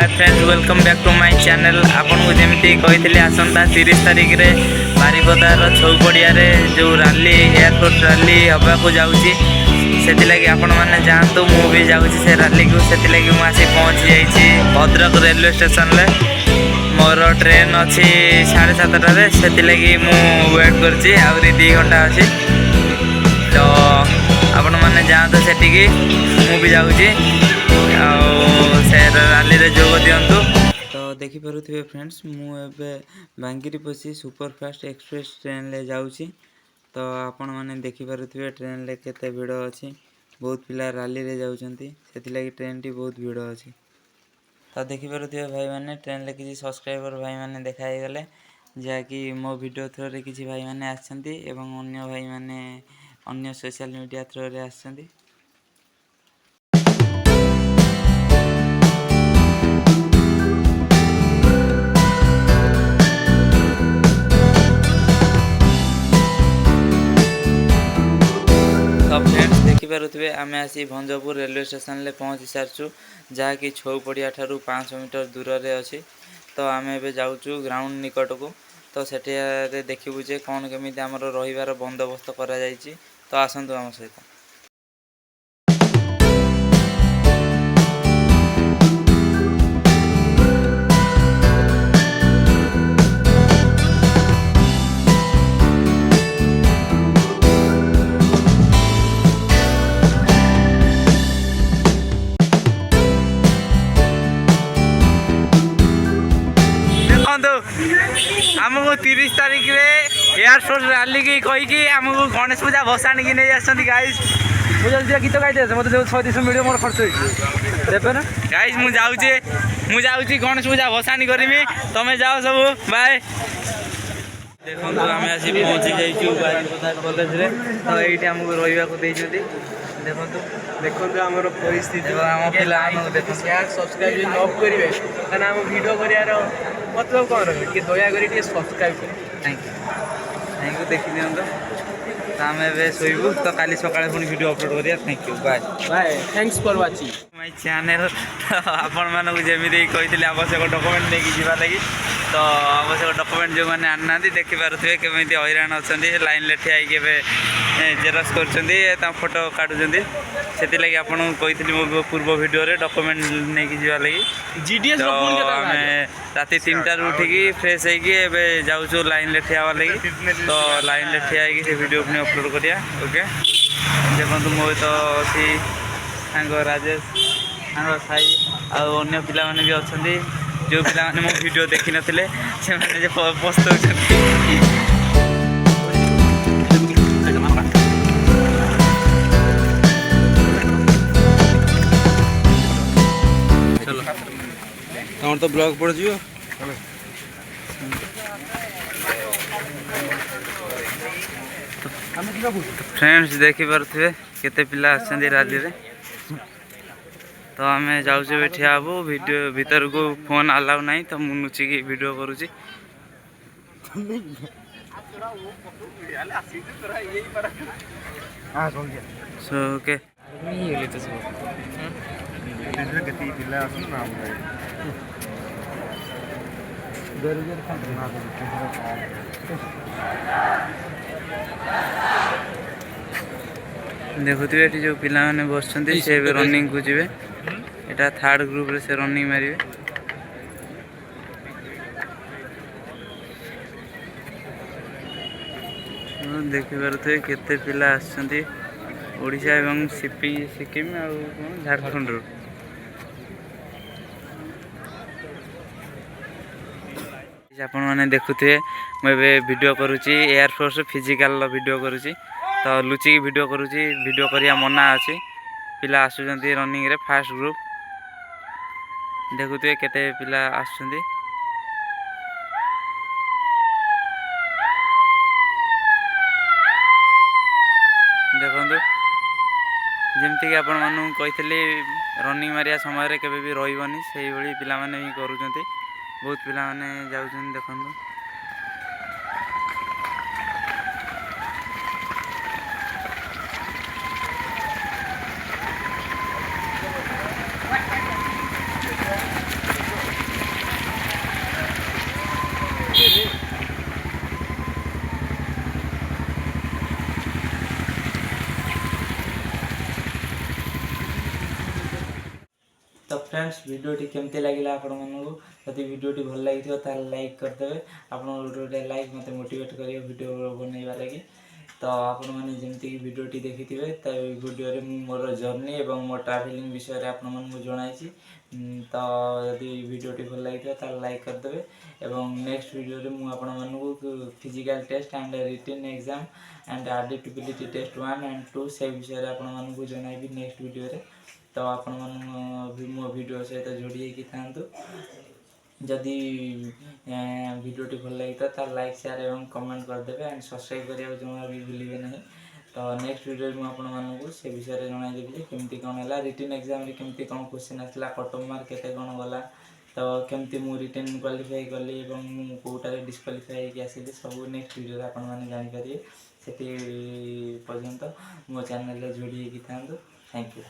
Hi friends welcome back to my channel. आपन को जेमती कही आसंता 30 तारिख रे बारिपदार छौ पड़िया जो रैली एयरपोर्ट रैली हवा को जाऊँगी से आपण मैंने जातु मुझे जाऊँगी से रैली को से मुझे पहुँची जाइए भद्रक रेलवे स्टेशन ले मोर ट्रेन अच्छी 7:30 से वेट कर 2 घंटा अच्छी तो आपण मैंने जातु से मुझे जाऊँगी रैली रे जोग दिंतु। तो देखिपे फ्रेंड्स मुझे बांगिरी पशी सुपरफास्ट एक्सप्रेस ट्रेन ले जाऊँगी। तो आपण मैंने देखिपे ट्रेन ले केते भिड़ अच्छी बहुत पिला रैली रे जाउछंती से ट्रेन टी बहुत भिड़ अच्छी। तो देखिपे भाई मैंने ट्रेन ले किसी सब्सक्राइबर भाई मैंने देखाई गले जहाँकि मो वीडियो थ्रो रे किसी भाई मैंने आछंती एवं अन्य भाई मैंने अन्य सोशल मीडिया थ्रो रे आछंती। तो फ्रेंड्स देखिपे आम आसी भंजपुर रेलवे स्टेशन ले पहुँची सारचु जहाँकि छौ पड़िया ठारू 500 मीटर दूर रे अच्छी। तो आम एबे जाऊँ ग्राउंड निकट को तो सेठे देखिबु जे कौन केमिति आमर रहिबार बंदोबस्त करा जायछि। तो आसंतु आम सहित। आमको 30 तारिख रे एयरपोर्ट रैली की कहीकि आमको गणेश पूजा भसाणी की नहीं आसती गाइज मुझे गीत गाइते मत 100 मिलियो मोर खर्च होना गाइज मुझे गणेश पूजा भसाणी करमी तमें जाओ सब बाय। देखो आम आसी पहुँची जाइए बारिपदा कॉलेज रे तो ये आमको रहा देखो देखो आमर परिस्थिति आम पिला देखो सब्सक्राइब न करेंगे कहना आम भिडियो कर मतलब कौन रहे कि दयाकोरी सब्सक्राइब करें। थैंक यू देखी दिखाँ तो आम ए शोबू तो काली सकाଳେ पुणी वीडियो अपलोड करिया। Thank you bye bye thanks for watching my channel. आपण मानक जमी कही आवश्यक डॉक्यूमेंट लेकिन जावा लगी तो आवश्यक डॉक्यूमेंट जो मैंने आना देखी पारे केमी हैरान अच्छा लाइन ले ठिया जेरक्स कर फोटो काटुंट से आपको कही मो पूर्व वीडियो रे डॉक्यूमेंट नहीं जावा लगी तो आम राति 3टार उठिकी फ्रेश होगी जाऊँ लाइन ले ठिया लगी तो लाइन ले ठिया से वीडियो पुणी अपलोड करिया। ओके देखो मो तो अच्छी सांग राजेश सांग साई आने पिला भी अच्छा जो पिला मो वीडियो देखी नथिले से माने पस्तौछंती। तमर तो ब्लॉग पड़ जियो फ्रेंड्स देखी पारे केते पिला आछंती रैली रे तो आम जाऊँ ठिया हबू वीडियो भीतर को फोन अलाउ नहीं तो मुझे लुचिकी वीडियो करुँची। सो ओके देखुए ये जो पिला माने बसछन्ती से रनिंग को जीवे एटा 3rd ग्रुप रे से रनिंग मारिवे। देखि पारे केते पिला आछन्ती ओडिशा एवं सिक्किम और झारखंड रो। आपण माने देखुथे मुझे वीडियो करुँची एयरफोर्स फिजिकल वीडियो करुँची तो लुचिकी वीडियो करुँची वीडियो करिया मना अच्छी पिला आसुचंती रनिंग रे फास्ट ग्रुप देखुथे केते पिला आसुचंती। देखो जमती आपण मानू कही रनिंग मारिया समय केवे भी रही से पिला माने भी करुचंती बहुत पिला माने जाउछन देखो। फ्रेंड्स वीडियोटी केमती लगिला आपण मानू यदि वीडियोटी भल लगी ताल लाइक करदेवे आपण गोटे लाइक मत मोटिवेट करियो वीडियो बनैबा लगी तो आपण मैंने जमती कि वीडियोटी देखी थे तो वीडियो मोर जर्नी और मो ट्रावेलिंग विषय आपण मानू जनाई तो यदि वीडियोटी भल लगी ताल लाइक करदेवे एवं नेक्स्ट वीडियो में आपण मानू physical test and written exam and adaptability test 1 and 2 से विषय आपण मानू जनइबी नेक्स्ट वीडियो रे तो आपण मानू मो वीडियो सहित जोड़ी था जदि वीडियोटी भल लगी तो लाइक शेयर एवं कमेंट करदेवे एंड सब्सक्राइब करिया जमा भी भूलिए नहीं तो नेक्स्ट वीडियो में आपण मानू से विषय जनईदेवी केमती कौन है रिटन एग्जाम केमती कौन क्वेश्चन आसला कट ऑफ मार्क केते कौन गला तो केमती मु रिटन क्वालिफाई कली एवं मु कोटारे डिस्क्वालिफाई होगी आसिली सब नेक्स्ट वीडियो आपण मैंने जानीपारे से पर्यंत मो चैनल जोड़ी था। Thank you.